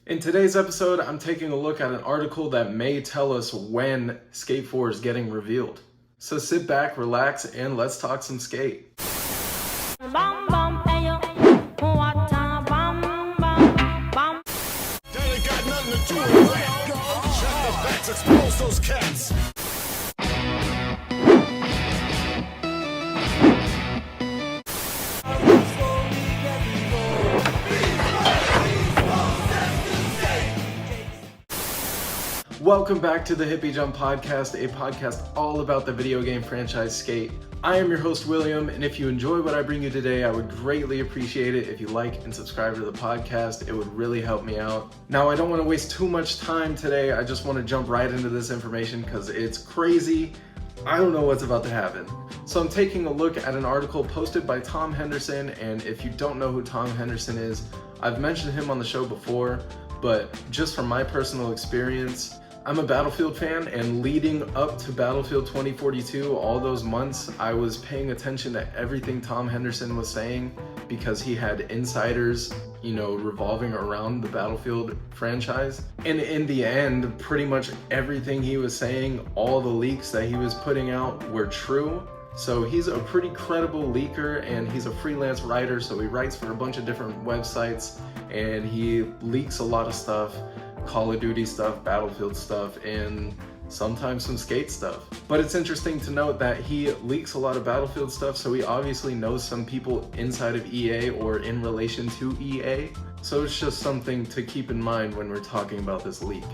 In today's episode, I'm taking a look at an article that may tell us when Skate 4 is getting revealed. So sit back, relax, and let's talk some skate. Expose those cats. Welcome back to the Hippy Jump Podcast, a podcast all about the video game franchise Skate. I am your host, William, and if you enjoy what I bring you today, I would greatly appreciate it if you like and subscribe to the podcast. It would really help me out. Now, I don't want to waste too much time today. I just want to jump right into this information because it's crazy. I don't know what's about to happen. So I'm taking a look at an article posted by Tom Henderson, and if you don't know who Tom Henderson is, I've mentioned him on the show before, but just from my personal experience, I'm a Battlefield fan, and leading up to Battlefield 2042, all those months, I was paying attention to everything Tom Henderson was saying because he had insiders, revolving around the Battlefield franchise. And in the end, pretty much everything he was saying, all the leaks that he was putting out were true. So he's a pretty credible leaker, and he's a freelance writer, so he writes for a bunch of different websites, and he leaks a lot of stuff. Call of Duty stuff, Battlefield stuff, and sometimes some skate stuff. But it's interesting to note that he leaks a lot of Battlefield stuff, so he obviously knows some people inside of EA or in relation to EA. So it's just something to keep in mind when we're talking about this leak.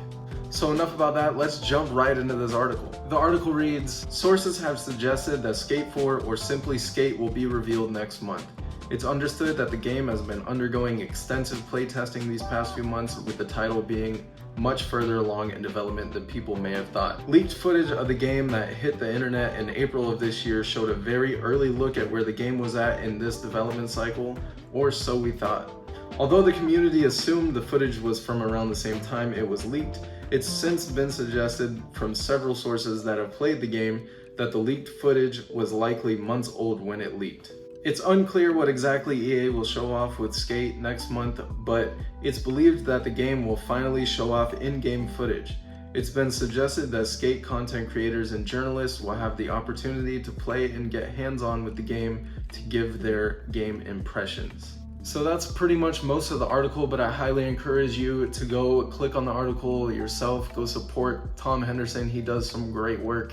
So enough about that, let's jump right into this article. The article reads, sources have suggested that Skate 4 or simply Skate will be revealed next month. It's understood that the game has been undergoing extensive playtesting these past few months, with the title being much further along in development than people may have thought. Leaked footage of the game that hit the internet in April of this year showed a very early look at where the game was at in this development cycle, or so we thought. Although the community assumed the footage was from around the same time it was leaked, it's since been suggested from several sources that have played the game that the leaked footage was likely months old when it leaked. It's unclear what exactly EA will show off with Skate next month, but it's believed that the game will finally show off in-game footage. It's been suggested that Skate content creators and journalists will have the opportunity to play and get hands-on with the game to give their game impressions. So that's pretty much most of the article, but I highly encourage you to go click on the article yourself, go support Tom Henderson. He does some great work.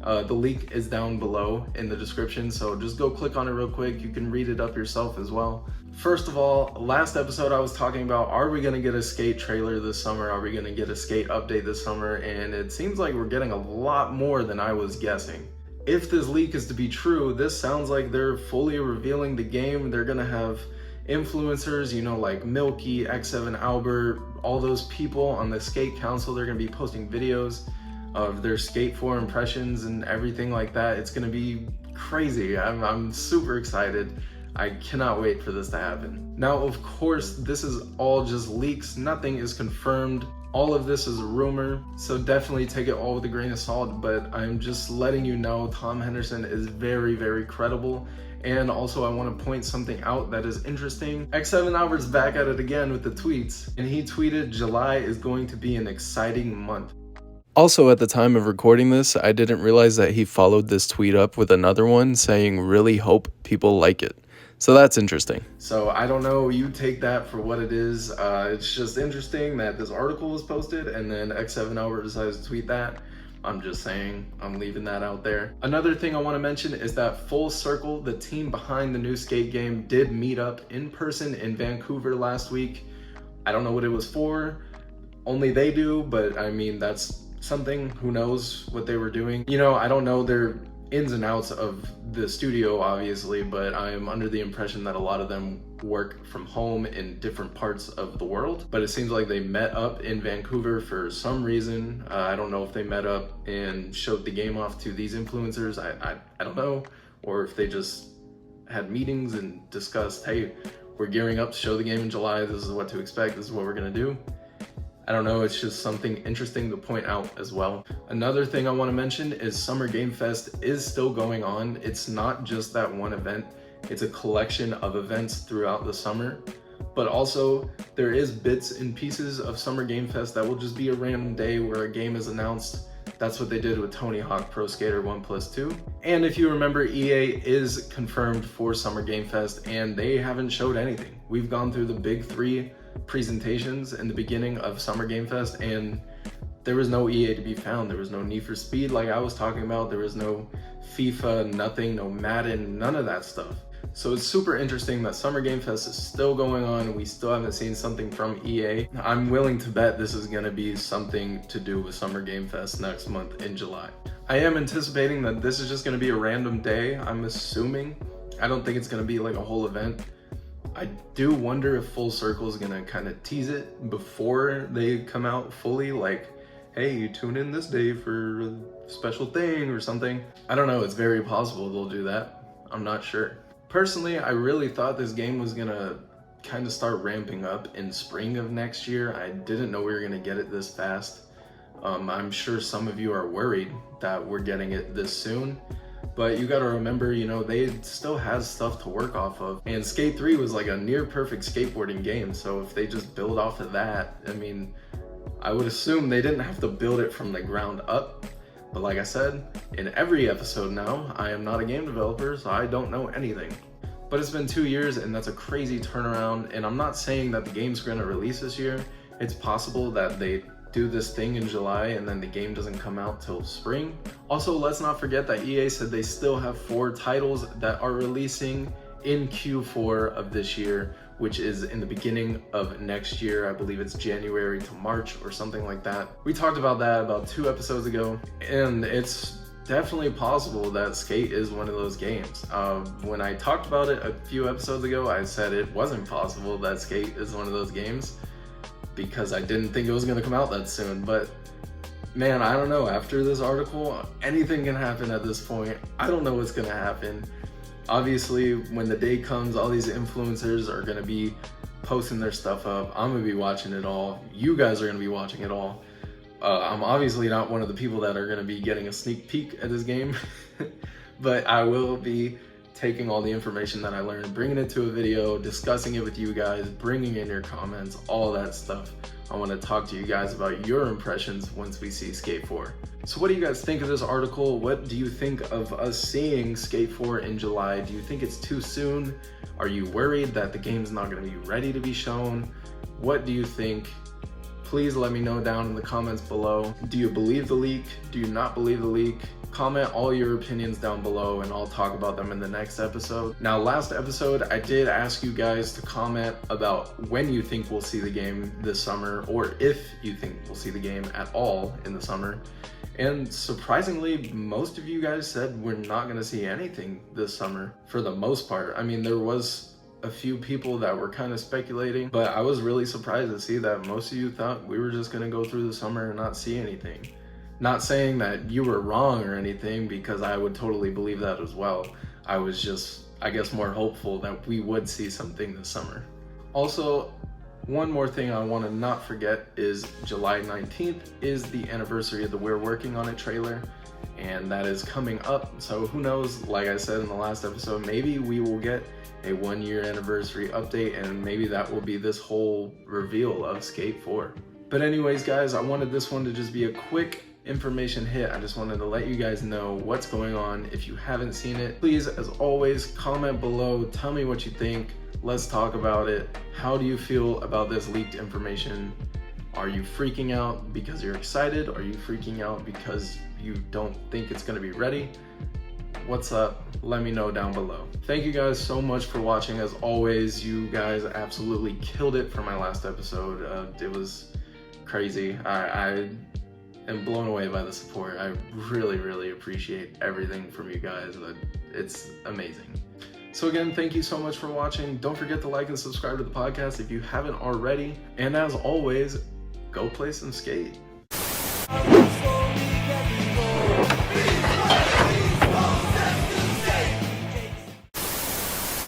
The link is down below in the description, so just go click on it real quick. You can read it up yourself as well. First of all, last episode I was talking about, are we gonna get a Skate trailer this summer? Are we gonna get a Skate update this summer? And it seems like we're getting a lot more than I was guessing. If this leak is to be true, this sounds like they're fully revealing the game. They're gonna have influencers, like Milky, X7 Albert, all those people on the Skate Council. They're gonna be posting videos of their Skate 4 impressions and everything like that. It's gonna be crazy. I'm super excited. I cannot wait for this to happen. Now, of course, this is all just leaks. Nothing is confirmed. All of this is a rumor, so definitely take it all with a grain of salt, but I'm just letting you know Tom Henderson is very, very credible. And also I want to point something out that is interesting. X7 Albert's back at it again with the tweets, and he tweeted, July is going to be an exciting month. Also, at the time of recording this, I didn't realize that he followed this tweet up with another one saying, really hope people like it. So that's interesting. So I don't know, you take that for what it is. It's just interesting that this article was posted and then X7 Albert decides to tweet that. I'm just saying, I'm leaving that out there. Another thing I want to mention is that Full Circle, the team behind the new Skate game, did meet up in person in Vancouver last week. I don't know what it was for. Only they do, but I mean, that's something. Who knows what they were doing? I don't know their ins and outs of the studio, obviously, but I'm under the impression that a lot of them work from home in different parts of the world. But it seems like they met up in Vancouver for some reason. I don't know if they met up and showed the game off to these influencers. I don't know, or if they just had meetings and discussed, hey, we're gearing up to show the game in July. This is what to expect. This is what we're gonna do. I don't know, it's just something interesting to point out as well. Another thing I want to mention is Summer Game Fest is still going on. It's not just that one event, it's a collection of events throughout the summer. But also, there is bits and pieces of Summer Game Fest that will just be a random day where a game is announced. That's what they did with Tony Hawk Pro Skater 1+2. And if you remember, EA is confirmed for Summer Game Fest, and they haven't showed anything. We've gone through the big 3 presentations in the beginning of Summer Game Fest, and there was no EA to be found. There was no Need for Speed like I was talking about. There was no FIFA, nothing, no Madden, none of that stuff. So it's super interesting that Summer Game Fest is still going on and we still haven't seen something from EA. I'm willing to bet this is gonna be something to do with Summer Game Fest next month in July. I am anticipating that this is just gonna be a random day, I'm assuming. I don't think it's gonna be like a whole event. I do wonder if Full Circle is gonna kind of tease it before they come out fully, like, hey, you tune in this day for a special thing or something. I don't know, it's very possible they'll do that. I'm not sure. Personally, I really thought this game was gonna kind of start ramping up in spring of next year. I didn't know we were gonna get it this fast. I'm sure some of you are worried that we're getting it this soon, but you gotta remember, you know, they still has stuff to work off of. And Skate 3 was like a near perfect skateboarding game, so if they just build off of that, I mean, I would assume they didn't have to build it from the ground up. But like I said, in every episode now, I am not a game developer, so I don't know anything. But it's been 2 years and that's a crazy turnaround, and I'm not saying that the game's gonna release this year. It's possible that they do this thing in July and then the game doesn't come out till spring. Also, let's not forget that EA said they still have 4 titles that are releasing in Q4 of this year, which is in the beginning of next year. I believe it's January to March or something like that. We talked about that about 2 episodes ago, and it's definitely possible that Skate is one of those games. When I talked about it a few episodes ago, I said it wasn't possible that Skate is one of those games because I didn't think it was gonna come out that soon. But man, I don't know, after this article, anything can happen at this point. I don't know what's gonna happen. Obviously, when the day comes, all these influencers are gonna be posting their stuff up. I'm gonna be watching it all. You guys are gonna be watching it all. I'm obviously not one of the people that are gonna be getting a sneak peek at this game, but I will be taking all the information that I learned, bringing it to a video, discussing it with you guys, bringing in your comments, all that stuff. I want to talk to you guys about your impressions once we see Skate 4. So what do you guys think of this article? What do you think of us seeing Skate 4 in July? Do you think it's too soon? Are you worried that the game's not going to be ready to be shown? What do you think? Please let me know down in the comments below. Do you believe the leak? Do you not believe the leak? Comment all your opinions down below and I'll talk about them in the next episode. Now, last episode, I did ask you guys to comment about when you think we'll see the game this summer, or if you think we'll see the game at all in the summer. And surprisingly, most of you guys said we're not gonna see anything this summer for the most part. I mean, there was a few people that were kind of speculating, but I was really surprised to see that most of you thought we were just gonna go through the summer and not see anything. Not saying that you were wrong or anything, because I would totally believe that as well. I was just, I guess, more hopeful that we would see something this summer. Also, one more thing I want to not forget is July 19th is the anniversary of the We're Working on It trailer, and that is coming up. So who knows, like I said in the last episode, maybe we will get a 1-year anniversary update, and maybe that will be this whole reveal of Skate 4. But anyways, guys, I wanted this one to just be a quick information hit. I just wanted to let you guys know what's going on. If you haven't seen it, please, as always, comment below, tell me what you think. Let's talk about it. How do you feel about this leaked information? Are you freaking out because you're excited? Are you freaking out because you don't think it's going to be ready? What's up? Let me know down below. Thank you guys so much for watching. As always, you guys absolutely killed it for my last episode. It was crazy. I am blown away by the support. I really appreciate everything from you guys. It's amazing. So again, thank you so much for watching. Don't forget to like and subscribe to the podcast if you haven't already. And as always, go play some skate.